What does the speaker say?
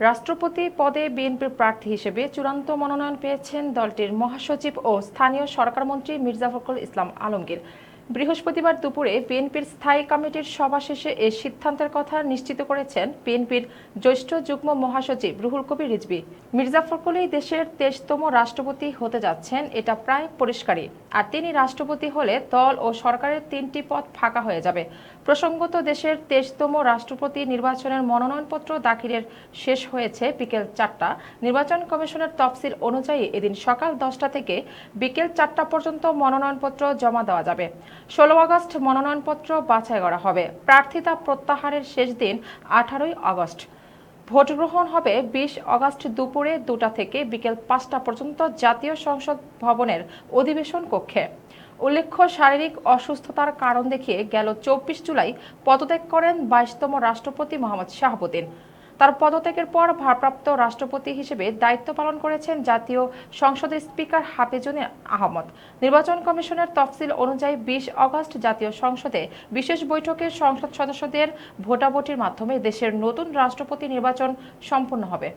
রাষ্ট্রপতি পদে বিএনপির প্রার্থী হিসেবে চূড়ান্ত মনোনয়ন পেয়েছেন দলটির মহাসচিব ও স্থানীয় সরকারমন্ত্রী মির্জা ফখরুল ইসলাম আলমগীর। বৃহস্পতিবার দুপুরে বিএনপির স্থায়ী কমিটির সভা শেষে এ সিদ্ধান্তের কথা নিশ্চিত করেছেন বিএনপির জ্যেষ্ঠ যুগ্ম মহাসচিব রুহুল কবির রিজভী। মির্জা ফখরুল দেশের 23তম রাষ্ট্রপতি হতে যাচ্ছেন, এটা প্রায় পরিষ্কারই। আর তিনি রাষ্ট্রপতি হলে দল ও সরকারের 3টি পদ ফাঁকা হয়ে যাবে। প্রসঙ্গত, দেশের 23তম রাষ্ট্রপতি নির্বাচনের মনোনয়নপত্র দাখিলের শেষ হয়েছে বিকেল 4টা। নির্বাচন কমিশনের তফসিল অনুযায়ী এদিন সকাল 10টা থেকে বিকেল 4টা পর্যন্ত মনোনয়নপত্র জমা দেওয়া যাবে। 16 আগস্ট মনোনয়নপত্র বাছাই করা হবে। প্রার্থিতা প্রত্যাহারের শেষ দিন 18 আগস্ট। ভোট গ্রহণ হবে 20 আগস্ট দুপুরে 2টা থেকে বিকেল 5টা পর্যন্ত জাতীয় সংসদ ভবনের অধিবেশন কক্ষে। উল্লেখ্য, শারীরিক অসুস্থতার কারণ দেখিয়ে গেল 24 জুলাই পদত্যাগ করেন 22তম রাষ্ট্রপতি মোহাম্মদ শাহাবুদ্দিন। তার পদত্যাগের পর ভারপ্রাপ্ত রাষ্ট্রপতি হিসেবে দায়িত্ব পালন করেছেন জাতীয় সংসদের স্পিকার হাফিজুর আহমদ। নির্বাচন কমিশনের তফসিল অনুযায়ী 20 আগস্ট জাতীয় সংসদে বিশেষ বৈঠকে সংসদ সদস্যদের ভোটাভুটির মাধ্যমে দেশের নতুন রাষ্ট্রপতি নির্বাচন সম্পন্ন হবে।